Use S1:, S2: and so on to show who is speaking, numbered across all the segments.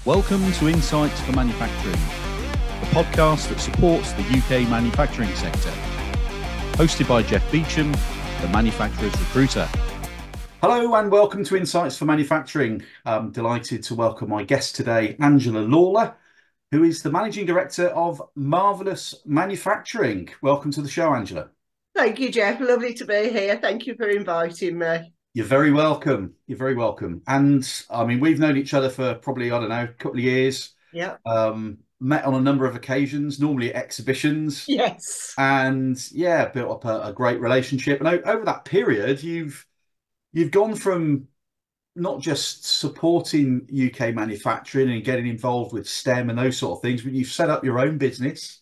S1: Welcome to Insights for Manufacturing, the podcast that supports the UK manufacturing sector. Hosted by Jeff Beecham, the manufacturer's recruiter. Hello and welcome to Insights for Manufacturing. I'm delighted to welcome my guest today, Angela Lawlor, who is the Managing Director of Marvellous Manufacturing. Welcome to the show, Angela.
S2: Thank you, Jeff. Lovely to be here. Thank you for inviting me.
S1: You're very welcome. You're very welcome. And I mean, we've known each other for probably, I don't know, a couple of years.
S2: Yeah.
S1: Met on a number of occasions, normally at exhibitions.
S2: Yes.
S1: And yeah, built up a great relationship. And over that period, you've gone from not just supporting UK manufacturing and getting involved with STEM and those sort of things, but you've set up your own business.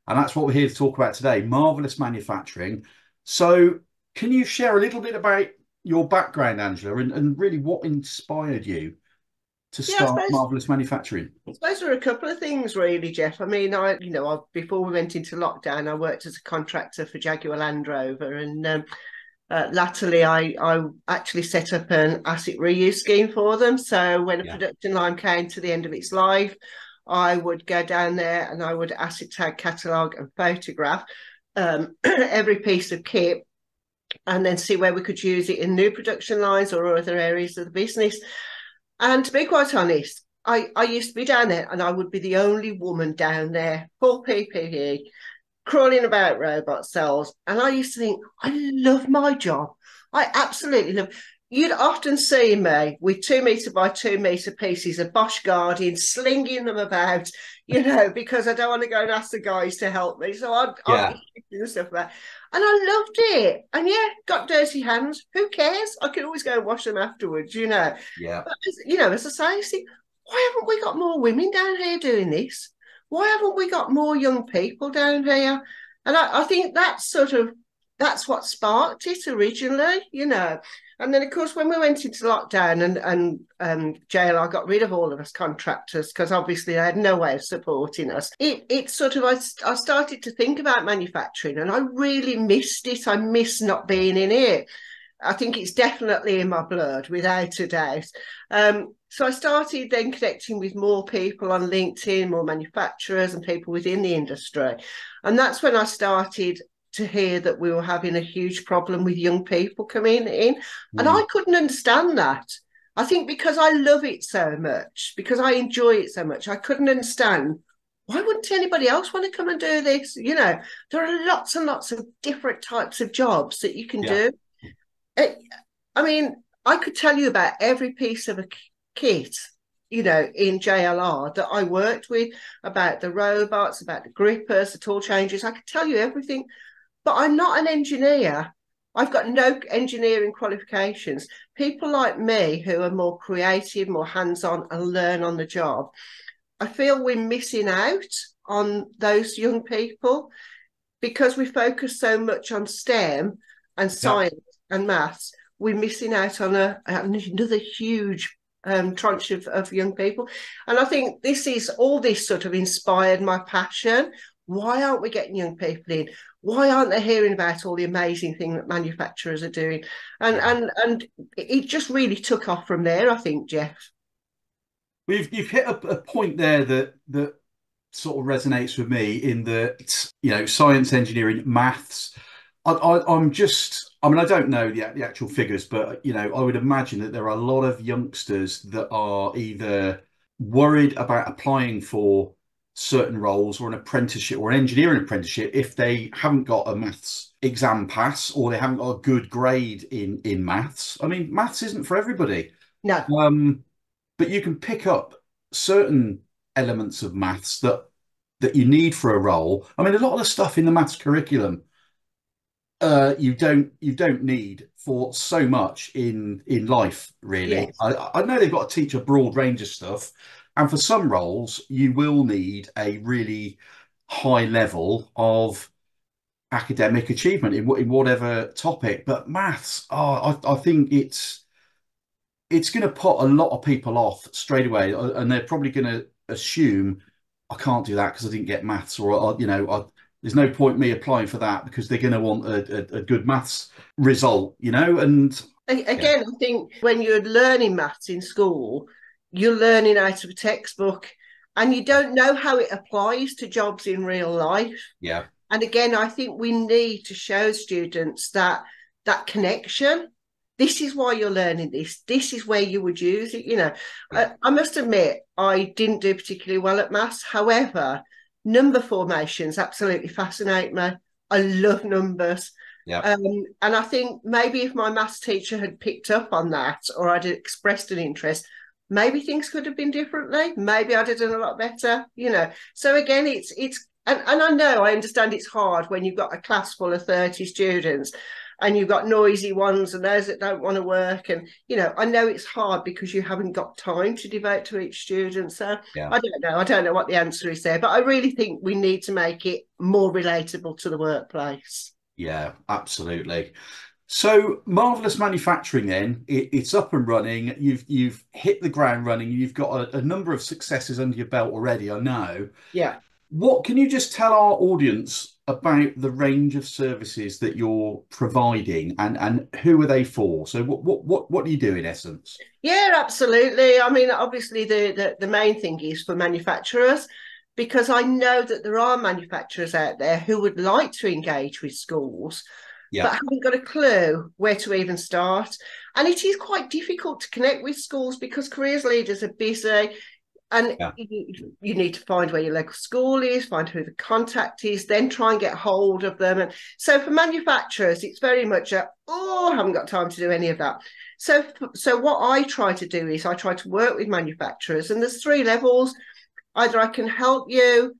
S1: And that's what we're here to talk about today, Marvellous Manufacturing. So can you share a little bit about your background, Angela, and really what inspired you to start Marvellous Manufacturing?
S2: I suppose there are a couple of things, really, Jeff. I mean, before we went into lockdown, I worked as a contractor for Jaguar Land Rover, and latterly, I actually set up an asset reuse scheme for them. So when a production line came to the end of its life, I would go down there and I would asset tag, catalogue, and photograph every piece of kit, and then see where we could use it in new production lines or other areas of the business. And to be quite honest, I used to be down there and I would be the only woman down there, full PPE, crawling about robot cells. And I used to think, I love my job. I absolutely love. You'd often see me with 2 metre by 2 metre pieces of Bosch Guardian, slinging them about, because I don't want to go and ask the guys to help me. So I'd be doing stuff about. And I loved it. And got dirty hands. Who cares? I can always go and wash them afterwards, Yeah. But, as I say, why haven't we got more women down here doing this? Why haven't we got more young people down here? And I think that's what sparked it originally, And then, of course, when we went into lockdown and JLR got rid of all of us contractors, because obviously they had no way of supporting us, I started to think about manufacturing and I really missed it. I miss not being in it. I think it's definitely in my blood, without a doubt. So I started then connecting with more people on LinkedIn, more manufacturers and people within the industry. And that's when I started to hear that we were having a huge problem with young people coming in. And I couldn't understand that. I think because I love it so much, because I enjoy it so much, I couldn't understand, why wouldn't anybody else want to come and do this? There are lots and lots of different types of jobs that you can do. I could tell you about every piece of a kit, in JLR that I worked with, about the robots, about the grippers, the tool changes. I could tell you everything. But I'm not an engineer. I've got no engineering qualifications. People like me who are more creative, more hands-on and learn on the job, I feel we're missing out on those young people because we focus so much on STEM and science and maths. We're missing out on another huge tranche of young people. And I think all this sort of inspired my passion. Why aren't we getting young people in? Why aren't they hearing about all the amazing thing that manufacturers are doing? And it just really took off from there, I think, Jeff.
S1: You've hit a point there that sort of resonates with me in that, science, engineering, maths. I don't know the actual figures, but, I would imagine that there are a lot of youngsters that are either worried about applying for certain roles or an apprenticeship or an engineering apprenticeship if they haven't got a maths exam pass or they haven't got a good grade in maths. I mean, maths isn't for everybody.
S2: No.
S1: But you can pick up certain elements of maths that you need for a role. I mean, a lot of the stuff in the maths curriculum you don't need for so much in life, really. Yes. I know they've got to teach a broad range of stuff. And for some roles, you will need a really high level of academic achievement in whatever topic. But maths, I think it's going to put a lot of people off straight away. And they're probably going to assume, I can't do that because I didn't get maths, or, there's no point me applying for that because they're going to want a good maths result, And
S2: again, I think when you're learning maths in school, you're learning out of a textbook and you don't know how it applies to jobs in real life.
S1: Yeah.
S2: And again, I think we need to show students that connection. This is why you're learning this. This is where you would use it.
S1: Yeah.
S2: I must admit, I didn't do particularly well at maths. However, number formations absolutely fascinate me. I love numbers.
S1: Yeah.
S2: And I think maybe if my maths teacher had picked up on that or I'd expressed an interest, maybe things could have been differently. Maybe I'd have done a lot better. So again, and I know, I understand it's hard when you've got a class full of 30 students and you've got noisy ones and those that don't want to work. And, I know it's hard because you haven't got time to devote to each student. So
S1: Yeah.
S2: I don't know. I don't know what the answer is there, but I really think we need to make it more relatable to the workplace.
S1: Yeah, absolutely. So Marvelous Manufacturing, then it's up and running. You've hit the ground running. You've got a number of successes under your belt already, I know.
S2: Yeah.
S1: What can you just tell our audience about the range of services that you're providing, and who are they for? So what do you do in essence?
S2: Yeah, absolutely. I mean, obviously, the main thing is for manufacturers, because I know that there are manufacturers out there who would like to engage with schools,
S1: Yeah.
S2: but haven't got a clue where to even start. And it is quite difficult to connect with schools because careers leaders are busy. And
S1: Yeah.
S2: you need to find where your local school is, find who the contact is, then try and get hold of them. And so for manufacturers, it's very much I haven't got time to do any of that. So what I try to do is I try to work with manufacturers, and there's three levels. Either I can help you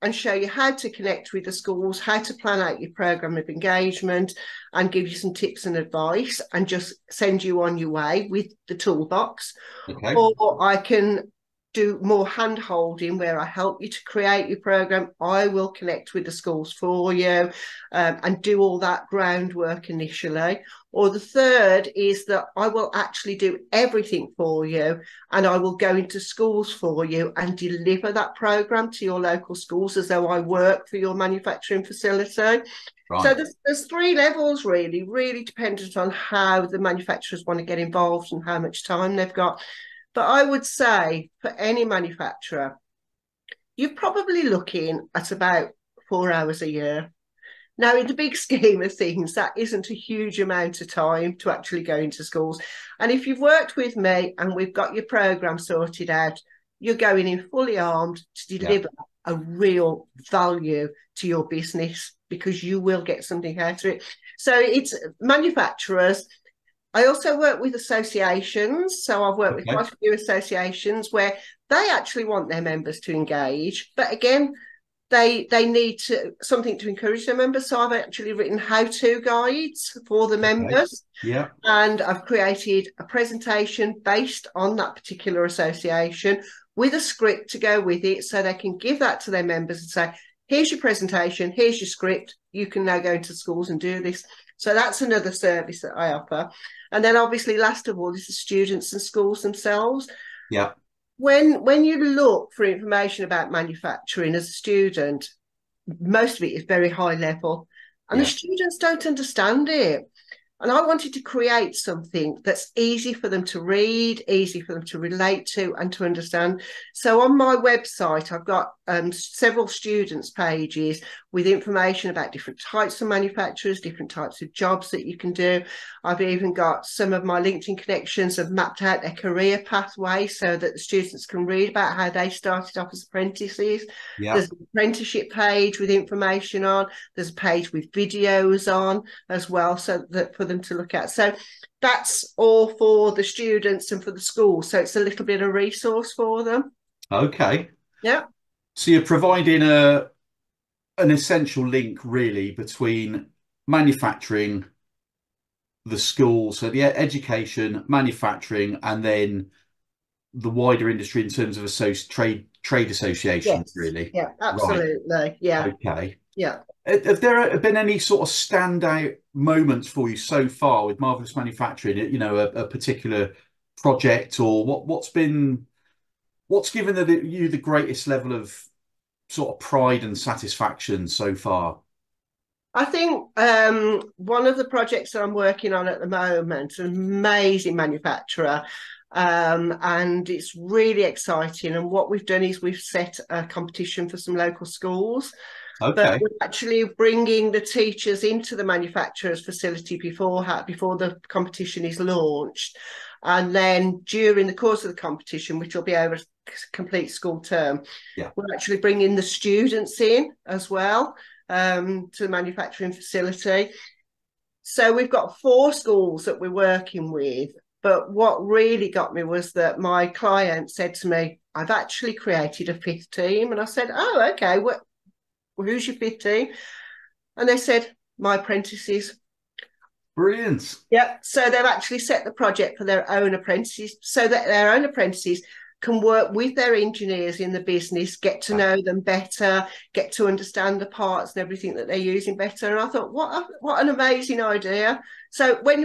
S2: and show you how to connect with the schools, how to plan out your program of engagement, and give you some tips and advice, and just send you on your way with the toolbox.
S1: Okay.
S2: Or I can do more hand holding where I help you to create your program. I will connect with the schools for you, and do all that groundwork initially. Or the third is that I will actually do everything for you, and I will go into schools for you and deliver that program to your local schools as though I work for your manufacturing facility. So
S1: Right.
S2: there's three levels, really dependent on how the manufacturers want to get involved and how much time they've got. But I would say for any manufacturer, you're probably looking at about 4 hours a year. Now, in the big scheme of things, that isn't a huge amount of time to actually go into schools. And if you've worked with me and we've got your program sorted out, you're going in fully armed to
S1: Yeah.
S2: deliver a real value to your business, because you will get something out of it. So it's manufacturers. I also work with associations. So I've worked with
S1: Okay.
S2: quite a few associations where they actually want their members to engage. But again, they need something to encourage their members. So I've actually written how-to guides for the
S1: Okay.
S2: members.
S1: Yeah.
S2: And I've created a presentation based on that particular association with a script to go with it, so they can give that to their members and say, here's your presentation, here's your script. You can now go into schools and do this. So that's another service that I offer. And then obviously, last of all, is the students and schools themselves.
S1: Yeah.
S2: When you look for information about manufacturing as a student, most of it is very high level, and the
S1: Yeah.
S2: students don't understand it. And I wanted to create something that's easy for them to read, easy for them to relate to and to understand. So on my website, I've got several students' pages with information about different types of manufacturers, different types of jobs that you can do. I've even got some of my LinkedIn connections have mapped out their career pathway so that the students can read about how they started off as apprentices.
S1: Yeah.
S2: There's an apprenticeship page with information on. There's a page with videos on as well, so that for them to look at. So that's all for the students and for the school. So it's a little bit of resource for them.
S1: Okay.
S2: Yeah.
S1: So you're providing an essential link really between manufacturing, the school, so the education, manufacturing, and then the wider industry in terms of trade associations,
S2: Yes.
S1: really.
S2: Yeah,
S1: Right.
S2: absolutely. Yeah.
S1: Okay.
S2: Yeah.
S1: Have there been any sort of standout moments for you so far with Marvelous Manufacturing? A particular project, or what's given you the greatest level of sort of pride and satisfaction so far?
S2: I think one of the projects that I'm working on at the moment, an amazing manufacturer, and it's really exciting. And what we've done is we've set a competition for some local schools, but
S1: Okay.
S2: we're actually bringing the teachers into the manufacturer's facility before the competition is launched. And then during the course of the competition, which will be over a complete school term,
S1: Yeah.
S2: we're actually bringing the students in as well to the manufacturing facility. So we've got 4 schools that we're working with. But what really got me was that my client said to me, I've actually created a 5th team. And I said, oh, okay, who's your 5th team? And they said, my apprentices.
S1: Brilliant.
S2: Yeah. So they've actually set the project for their own apprentices so that their own apprentices can work with their engineers in the business, get to
S1: Yeah.
S2: know them better, get to understand the parts and everything that they're using better. And I thought, what an amazing idea. So when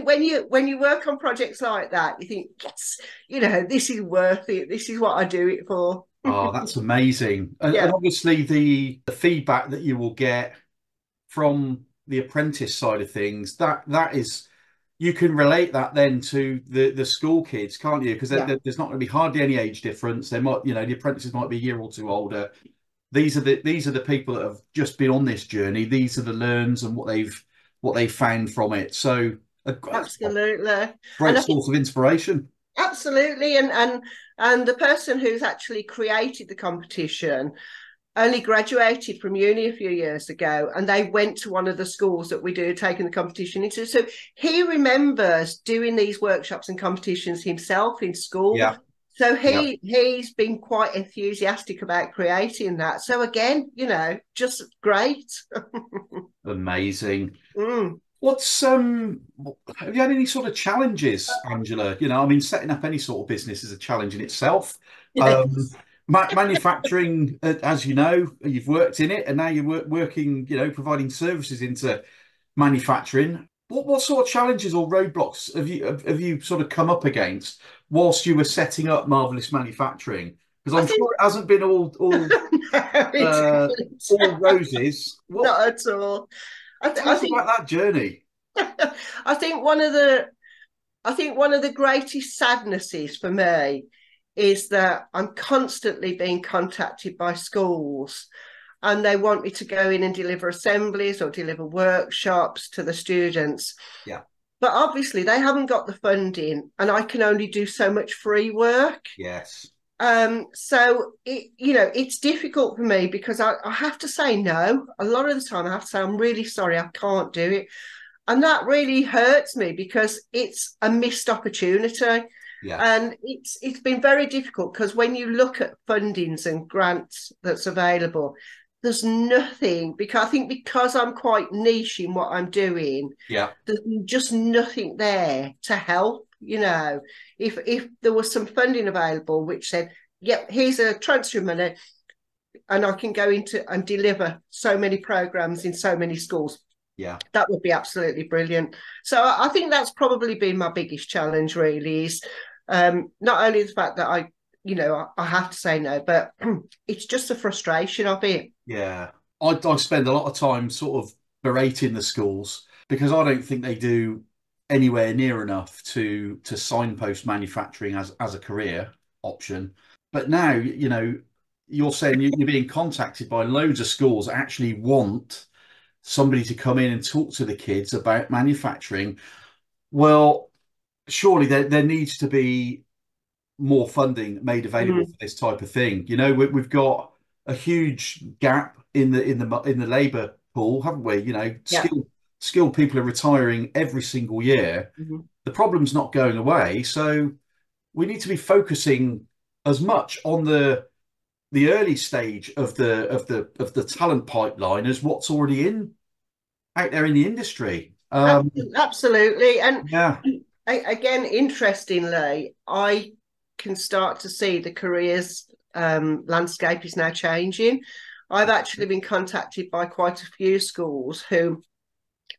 S2: you work on projects like that, you think, yes, this is worth it. This is what I do it for.
S1: Oh, that's amazing. And
S2: Yeah,
S1: obviously the feedback that you will get from the apprentice side of things, that is, you can relate that then to the school kids, can't you? Because
S2: yeah,
S1: there's not going to be hardly any age difference. They might, the apprentices might be a year or two older. These are the people that have just been on this journey. These are the learns and what they've found from it. So that's a
S2: absolutely. And
S1: great
S2: I think
S1: source of inspiration.
S2: absolutely, and the person who's actually created the competition only graduated from uni a few years ago, and they went to one of the schools that we do taking the competition into. So he remembers doing these workshops and competitions himself in school.
S1: Yeah,
S2: So
S1: yeah,
S2: he's been quite enthusiastic about creating that. So again, just great.
S1: amazing.
S2: Mm.
S1: What's have you had any sort of challenges, Angela? I mean, setting up any sort of business is a challenge in itself. Um,
S2: Yes.
S1: Manufacturing, as you know, you've worked in it, and now you're working, providing services into manufacturing. What sort of challenges or roadblocks have you sort of come up against whilst you were setting up Marvelous Manufacturing? Because
S2: I
S1: I'm
S2: think
S1: sure it hasn't been
S2: no, it
S1: uh,
S2: isn't.
S1: all roses. What?
S2: Not at all.
S1: Tell
S2: I
S1: us
S2: think
S1: about that journey.
S2: I think one of the greatest sadnesses for me is that I'm constantly being contacted by schools and they want me to go in and deliver assemblies or deliver workshops to the students.
S1: Yeah.
S2: But obviously, they haven't got the funding, and I can only do so much free work.
S1: Yes.
S2: So it's difficult for me because I have to say no. A lot of the time, I have to say I'm really sorry, I can't do it, and that really hurts me because it's a missed opportunity.
S1: Yeah.
S2: And it's been very difficult because when you look at fundings and grants that's available, there's nothing because I'm quite niche in what I'm doing,
S1: Yeah.
S2: there's just nothing there to help. If there was some funding available which said, yep, here's a transfer money and I can go into and deliver so many programs in so many schools,
S1: Yeah.
S2: that would be absolutely brilliant. So I think that's probably been my biggest challenge, really, is not only the fact that I have to say no, but it's just the frustration of it.
S1: Yeah. I spend a lot of time sort of berating the schools because I don't think they do anywhere near enough to signpost manufacturing as a career option. But now, you're saying you're being contacted by loads of schools that actually want somebody to come in and talk to the kids about manufacturing. Well, surely there needs to be more funding made available
S2: Mm,
S1: for this type of thing. We've got a huge gap in the labour pool, haven't we?
S2: yeah.
S1: Skilled people are retiring every single year.
S2: Mhm.
S1: The problem's not going away, so we need to be focusing as much on the early stage of the talent pipeline as what's already in out there in the industry.
S2: Absolutely. And
S1: Yeah,
S2: again, interestingly, I can start to see the careers landscape is now changing. I've actually been contacted by quite a few schools who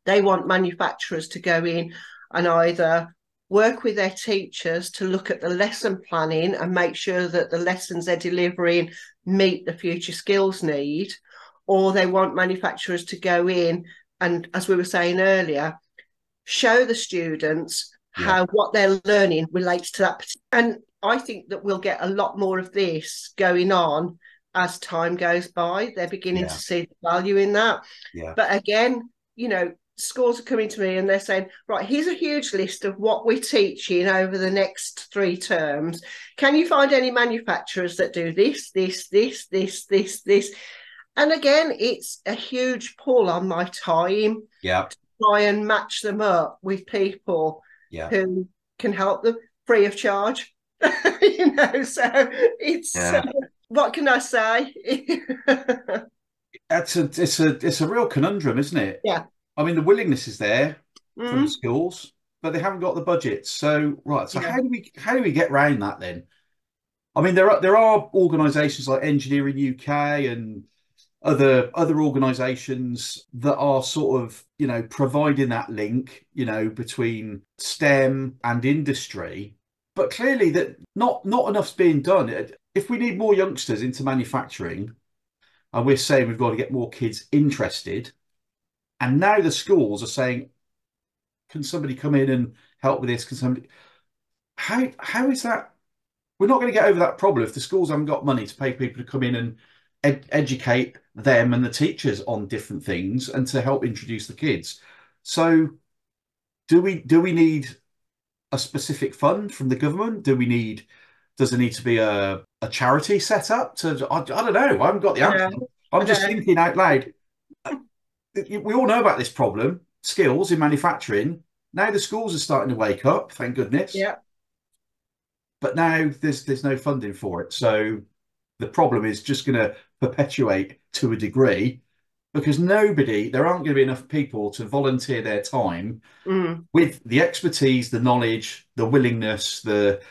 S2: they want manufacturers to go in and either work with their teachers to look at the lesson planning and make sure that the lessons they're delivering meet the future skills need, or they want manufacturers to go in and as we were saying earlier, show the students
S1: Yeah.
S2: how what they're learning relates to that. And I think that we'll get a lot more of this going on as time goes by. They're beginning to
S1: Yeah.
S2: see the value in that.
S1: Yeah.
S2: But again, schools are coming to me and they're saying, right, here's a huge list of what we're teaching over the next 3 terms. Can you find any manufacturers that do this, this, this, this, this, this? And again, it's a huge pull on my time
S1: Yeah.
S2: to try and match them up with people
S1: Yeah.
S2: who can help them free of charge. So it's
S1: Yeah.
S2: what can I say?
S1: It's a real conundrum, isn't it?
S2: Yeah.
S1: I mean, the willingness is there from the
S2: Mm,
S1: schools, but they haven't got the budget. So, right. So
S2: yeah.
S1: how do we get around that then? I mean, there are organisations like Engineering UK and other organisations that are sort of, providing that link, between STEM and industry. But clearly that not enough's being done. If we need more youngsters into manufacturing, and we're saying we've got to get more kids interested, and now the schools are saying, can somebody come in and help with this? Can somebody how is that? We're not going to get over that problem if the schools haven't got money to pay people to come in and educate them and the teachers on different things and to help introduce the kids. So do we need a specific fund from the government? Does there need to be a charity set up to, I don't know. I haven't got the
S2: I
S1: answer.
S2: know. I
S1: I'm just
S2: know.
S1: thinking out loud. We all know about this problem, skills in manufacturing. Now the schools are starting to wake up, thank goodness.
S2: Yeah.
S1: But now there's no funding for it. So the problem is just going to perpetuate to a degree because there aren't going to be enough people to volunteer their time
S2: Mm.
S1: with the expertise, the knowledge, the willingness, the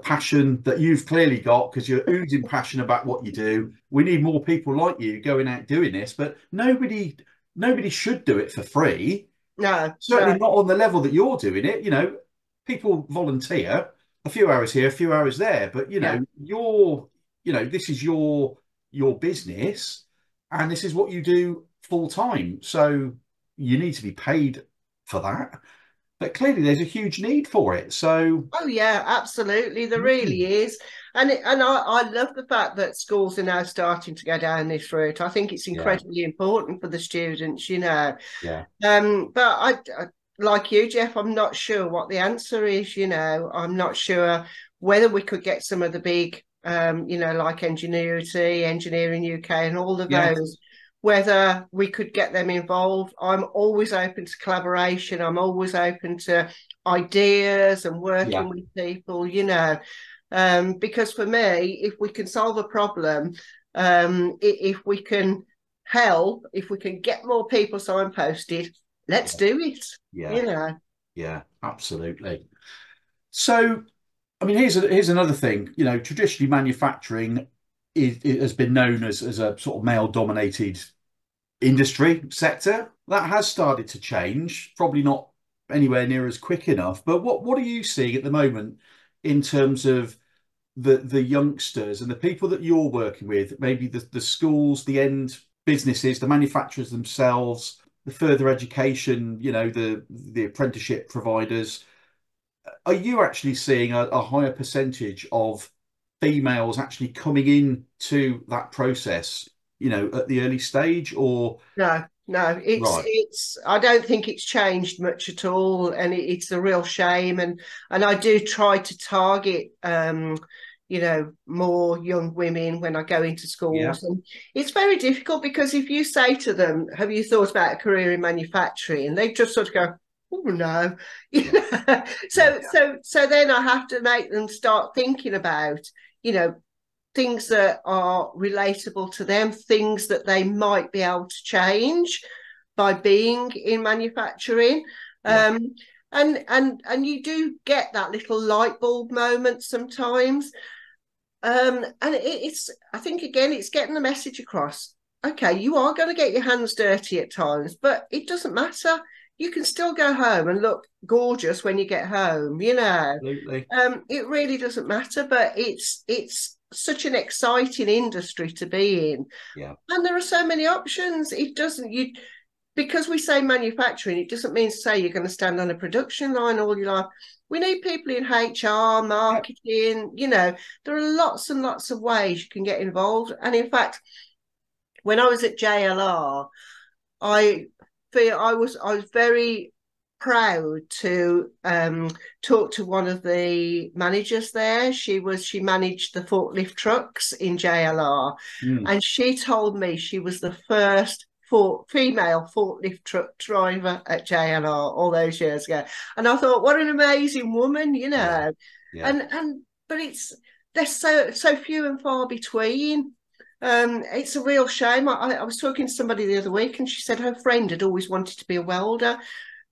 S1: passion that you've clearly got because you're oozing passion about what you do. We need more people like you going out doing this, but nobody should do it for free.
S2: No, no.
S1: Certainly not on the level that you're doing it. People volunteer a few hours here, a few hours there, but
S2: Yeah.
S1: this is your business and this is what you do full time. So you need to be paid for that. But clearly there's a huge need for it. So
S2: Oh yeah, absolutely. There really
S1: mm,
S2: is. And I love the fact that schools are now starting to go down this route. I think it's
S1: yeah,
S2: incredibly important for the students.
S1: yeah,
S2: But like you, Jeff, I'm not sure what the answer is. I'm not sure whether we could get some of the big, like Ingenuity, Engineering UK, and all of
S1: yeah,
S2: those, whether we could get them involved. I'm always open to collaboration. I'm always open to ideas and
S1: yeah,
S2: working with people. Because for me, if we can solve a problem, if we can help, if we can get more people signposted, let's
S1: yeah,
S2: do it.
S1: yeah,
S2: You know,
S1: yeah, absolutely. So I mean, here's another thing. Traditionally, manufacturing it has been known as a sort of male-dominated industry sector. That has started to change. Probably not anywhere near as quick enough. But what are you seeing at the moment in terms of the youngsters and the people that you're working with? Maybe the schools, the end businesses, the manufacturers themselves, the further education. The apprenticeship providers, are you actually seeing a higher percentage of females actually coming in to that process, at the early stage or
S2: no, no, it's
S1: right?
S2: it's. I don't think it's changed much at all, and it's a real shame. And I do try to target, more young women when I go into
S1: Yeah,
S2: schools, and it's very difficult because if you say to them, "Have you thought about a career in manufacturing?" they just sort of go, "Oh no," you
S1: yeah,
S2: know.
S1: yeah,
S2: So then I have to make them start thinking about, you know, things that are relatable to them, things that they might be able to change by being in manufacturing.
S1: yeah,
S2: Um, and you do get that little light bulb moment sometimes. And it's I think again it's getting the message across. Okay, you are going to get your hands dirty at times, but it doesn't matter. You can still go home and look gorgeous when you get home.
S1: absolutely.
S2: It really doesn't matter, but it's such an exciting industry to be in,
S1: Yeah,
S2: and there are so many options. It doesn't you. because we say manufacturing, it doesn't mean to say you're going to stand on a production line all your life. We need people in HR,
S1: Yeah.
S2: marketing, there are lots and lots of ways you can get involved. And in fact, when I was at JLR, I I was very proud to talk to one of the managers there. She managed the forklift trucks in JLR,
S1: Mm.
S2: and she told me she was the first female forklift truck driver at JLR all those years ago. And I thought, what an amazing woman,
S1: Yeah. Yeah.
S2: and but they're so few and far between. It's a real shame. I was talking to somebody the other week, and she said her friend had always wanted to be a welder,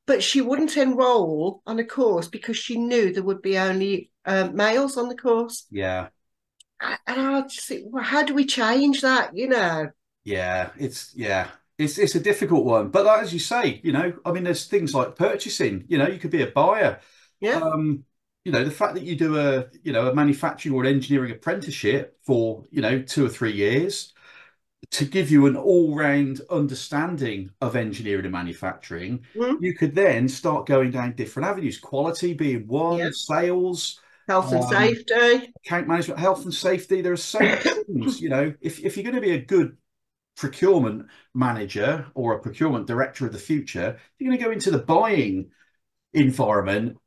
S2: but she wouldn't enroll on a course because she knew there would be only males on the course.
S1: Yeah.
S2: And I just think, well, how do we change that?
S1: It's a difficult one. But like, as you say, I mean, there's things like purchasing. You could be a buyer.
S2: Yeah,
S1: Um, the fact that you do a manufacturing or an engineering apprenticeship for, 2 or 3 years to give you an all-round understanding of engineering and manufacturing,
S2: mm,
S1: you could then start going down different avenues, quality being
S2: yeah.
S1: one, sales,
S2: Health and
S1: um,
S2: safety.
S1: account management, health and safety. There are so many things, if you're going to be a good procurement manager or a procurement director of the future, you're going to go into the buying environment.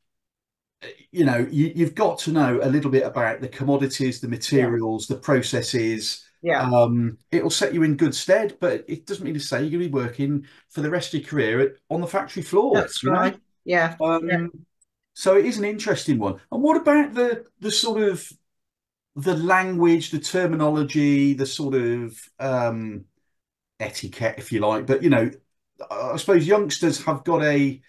S1: You've got to know a little bit about the commodities, the
S2: Yeah,
S1: materials, the processes.
S2: yeah,
S1: It'll set you in good stead, but it doesn't mean to say you're going to be working for the rest of your career on the factory floor,
S2: that's right. Yeah, yeah.
S1: Um, so it is an interesting one. And what about the sort of the language, the terminology, the sort of etiquette, if you like? But I suppose youngsters have got a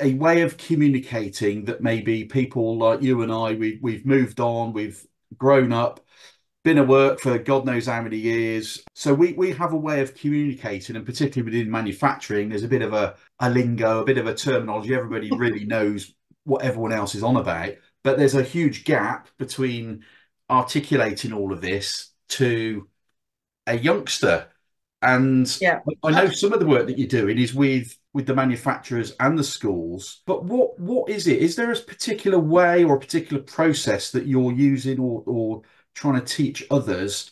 S1: way of communicating that maybe people like you and I, we've moved on, we've grown up, been at work for God knows how many years. So we have a way of communicating, and particularly within manufacturing, there's a bit of a lingo, a bit of a terminology. Everybody really knows what everyone else is on about. But there's a huge gap between articulating all of this to a youngster. And
S2: Yeah.
S1: I know some of the work that you're doing is with the manufacturers and the schools, but what is it? Is there a particular way or a particular process that you're using or trying to teach others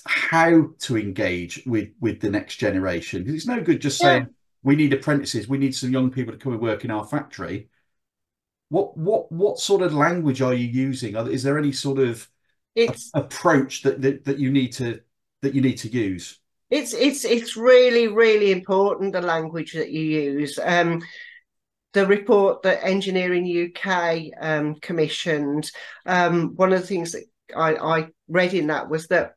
S1: how to engage with the next generation? Because it's no good just
S2: Yeah.
S1: saying we need apprentices, we need some young people to come and work in our factory. What sort of language are you using? Is there any sort of
S2: It's
S1: approach that you need to use?
S2: it's really, really important, the language that you use. The report that Engineering UK commissioned, one of the things that I read in that was that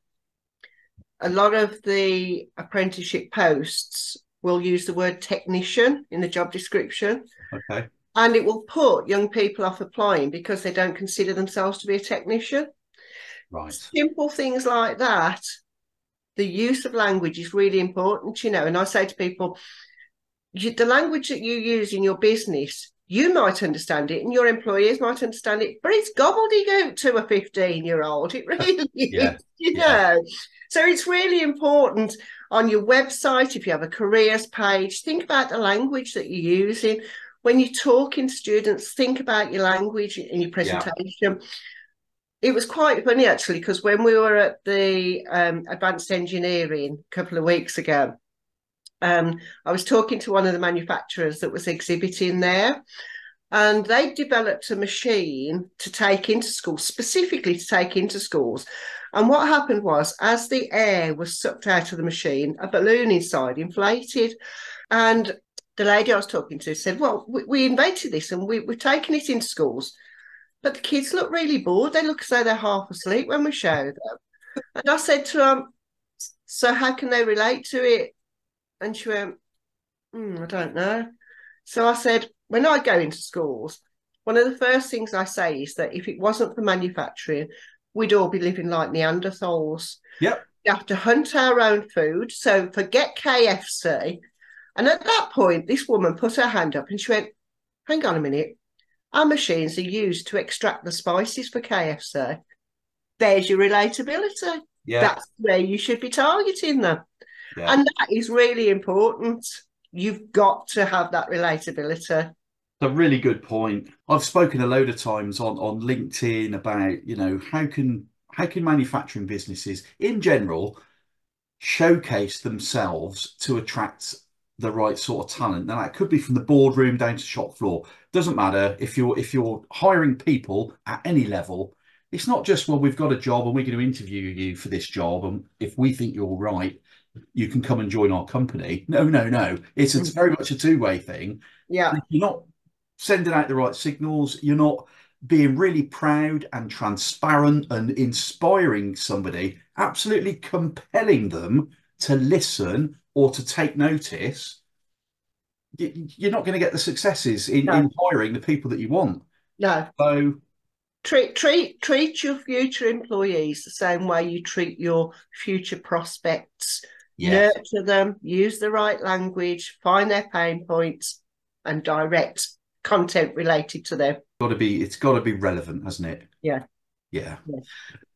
S2: a lot of the apprenticeship posts will use the word technician in the job description,
S1: Okay,
S2: and it will put young people off applying because they don't consider themselves to be a technician.
S1: right.
S2: Simple things like that. The use of language is really important, and I say to people, the language that you use in your business, you might understand it and your employers might understand it, but it's gobbledygook to a 15-year-old. It really
S1: Yeah,
S2: is,
S1: yeah,
S2: So it's really important on your website, if you have a careers page, think about the language that you're using. When you're talking to students, think about your language in your
S1: yeah.
S2: presentation. It was quite funny, actually, because when we were at the advanced engineering a couple of weeks ago, I was talking to one of the manufacturers that was exhibiting there, and they developed a machine to take into schools, specifically to take into schools. And what happened was, as the air was sucked out of the machine, a balloon inside inflated. And the lady I was talking to said, well, we invented this and we've taken it into schools. But the kids look really bored. They look as though they're half asleep when we show them. And I said to them, so how can they relate to it? And she went, I don't know. So I said, when I go into schools, one of the first things I say is that if it wasn't for manufacturing, we'd all be living like Neanderthals.
S1: Yep.
S2: We have to hunt our own food. So forget KFC. And at that point, this woman put her hand up and she went, hang on a minute. Our machines are used to extract the spices for KFC. There's your relatability.
S1: Yeah.
S2: That's where you should be targeting them.
S1: Yeah.
S2: And that is really important. You've got to have that relatability.
S1: A really good point. I've spoken a load of times on LinkedIn about, how can manufacturing businesses in general showcase themselves to attract the right sort of talent. Now that could be from the boardroom down to shop floor. Doesn't matter if you're hiring people at any level. It's not just, well, we've got a job and we're going to interview you for this job, and if we think you're right, you can come and join our company. No, no, no. It's
S2: Mm.
S1: very much a two-way thing.
S2: Yeah,
S1: You're not sending out the right signals. You're not being really proud and transparent and inspiring somebody, absolutely compelling them to listen or to take notice. You're not going to get the successes in
S2: no,
S1: hiring the people that you want.
S2: no.
S1: So,
S2: Treat your future employees the same way you treat your future prospects.
S1: yes,
S2: Nurture them, use the right language, find their pain points, and direct content related to them.
S1: it's got to be relevant, hasn't it?
S2: Yeah.
S1: Yeah.
S2: Yeah.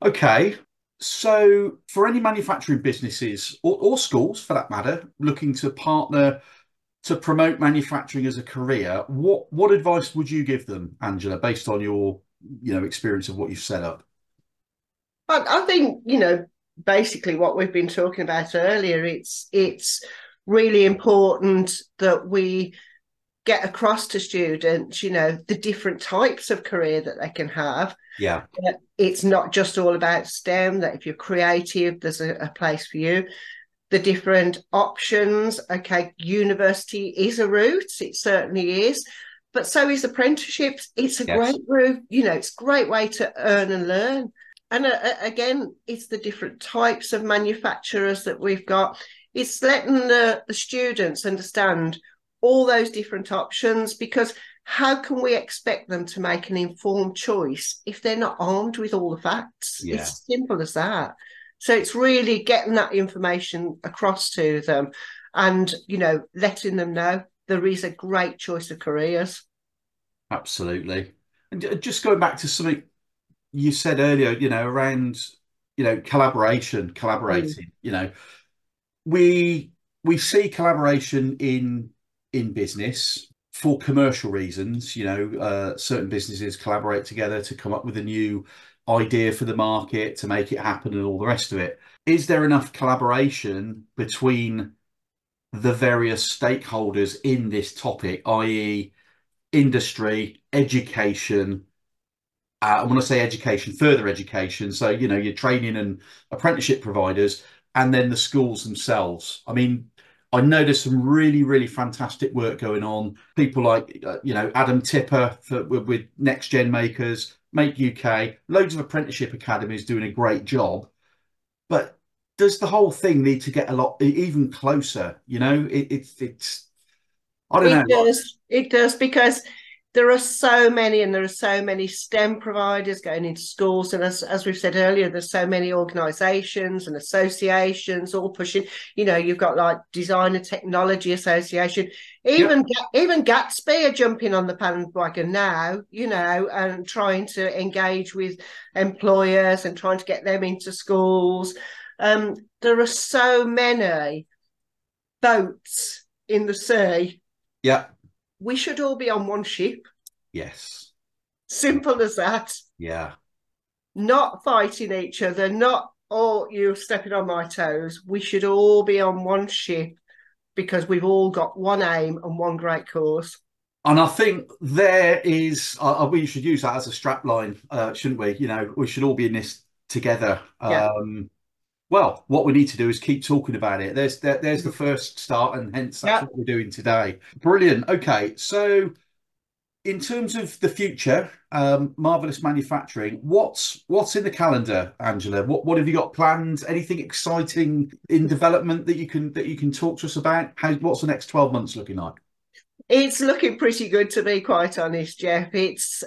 S1: Okay. So, for any manufacturing businesses or schools for that matter, looking to partner to promote manufacturing as a career, what advice would you give them, Angela, based on your experience of what you've set up?
S2: I think, basically what we've been talking about earlier, it's really important that we get across to students, the different types of career that they can have.
S1: Yeah.
S2: It's not just all about STEM, that if you're creative, there's a place for you. The different options. Okay, university is a route, it certainly is, but so is apprenticeships. It's a
S1: Yes.
S2: great route, it's a great way to earn and learn. And again, it's the different types of manufacturers that we've got. It's letting the students understand all those different options, because how can we expect them to make an informed choice if they're not armed with all the facts? It's
S1: Yeah.
S2: as simple as that. So it's really getting that information across to them and, letting them know there is a great choice of careers.
S1: Absolutely. And just going back to something you said earlier, around,
S2: Mm.
S1: collaborating, we we see collaboration in business for commercial reasons. Certain businesses collaborate together to come up with a new idea for the market to make it happen and all the rest of it. Is there enough collaboration between the various stakeholders in this topic, i.e., industry, education? I want to say education, further education. So, your training and apprenticeship providers, and then the schools themselves. I mean, I know there's some really, really fantastic work going on. People like, Adam Tipper with Next Gen Makers, Make UK, loads of apprenticeship academies doing a great job. But does the whole thing need to get a lot even closer? I don't
S2: It
S1: know.
S2: does. It does, because there are so many, and there are so many STEM providers going into schools. And as we've said earlier, there's so many organisations and associations all pushing. You've got like Design and Technology Association,
S1: Yeah,
S2: even Gatsby are jumping on the bandwagon now, and trying to engage with employers and trying to get them into schools. There are so many boats in the sea.
S1: yeah,
S2: We should all be on one ship.
S1: yes,
S2: Simple as that.
S1: yeah.
S2: Not fighting each other, not, oh, you're stepping on my toes. We should all be on one ship, because we've all got one aim and one great cause.
S1: And I think there is, we should use that as a strap line, shouldn't we? We should all be in this together.
S2: Yeah.
S1: Well, what we need to do is keep talking about it. There's the first start, and hence that's
S2: Yeah.
S1: what we're doing today. Brilliant. Okay, so in terms of the future, marvelous manufacturing. What's in the calendar, Angela? What have you got planned? Anything exciting in development that you can talk to us about? What's the next 12 months looking like?
S2: It's looking pretty good, to be quite honest, Jeff. It's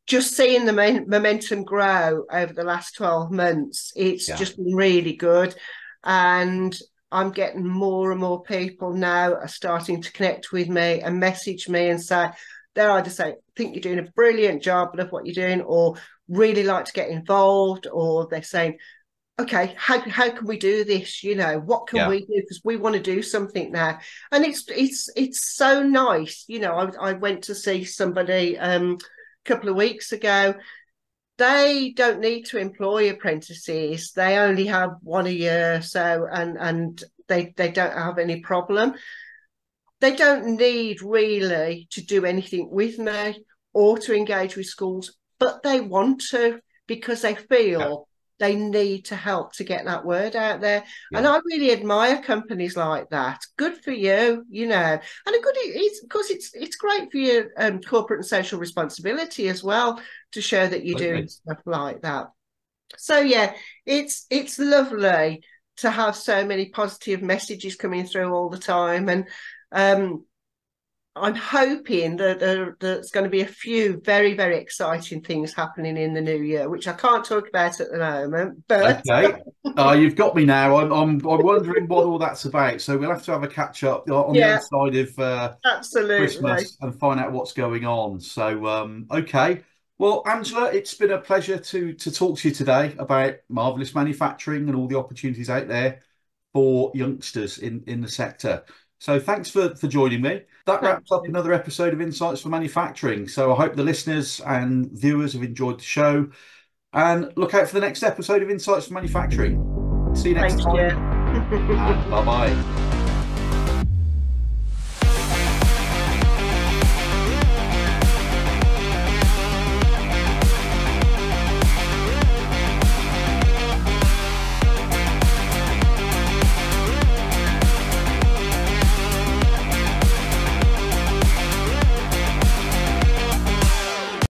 S2: just seeing the momentum grow over the last 12 months. It's
S1: Yeah.
S2: just been really good. And I'm getting more and more people now are starting to connect with me and message me and say, they're either saying, think you're doing a brilliant job, love what you're doing, or really like to get involved, or they're saying, okay, how can we do this? You know, what can
S1: Yeah.
S2: we do? Because we want to do something now. And it's so nice. You know, I went to see somebody a couple of weeks ago. They don't need to employ apprentices. They only have one a year, so and they don't have any problem. They don't need really to do anything with me or to engage with schools, but they want to because they
S1: Yeah.
S2: feel they need to help to get that word out there. And
S1: Yeah.
S2: I really admire companies like that. Good for you, you know. And a good it's because it's great for your corporate and social responsibility as well to show that you're doing
S1: Absolutely.
S2: stuff like that. So yeah, it's lovely to have so many positive messages coming through all the time, and um, I'm hoping that there's going to be a few very, very exciting things happening in the new year, which I can't talk about at the moment. But
S1: Okay. You've got me now. I'm wondering what all that's about. So we'll have to have a catch up on the other
S2: yeah,
S1: side of
S2: absolutely.
S1: Christmas and find out what's going on. So okay. Well, Angela, it's been a pleasure to talk to you today about marvelous manufacturing and all the opportunities out there for youngsters in the sector. So thanks for joining me. That
S2: Thank
S1: wraps up
S2: you.
S1: another episode of Insights for Manufacturing. So I hope the listeners and viewers have enjoyed the show. And look out for the next episode of Insights for Manufacturing. See you next
S2: Thanks,
S1: time,
S2: Jeff.
S1: and bye bye.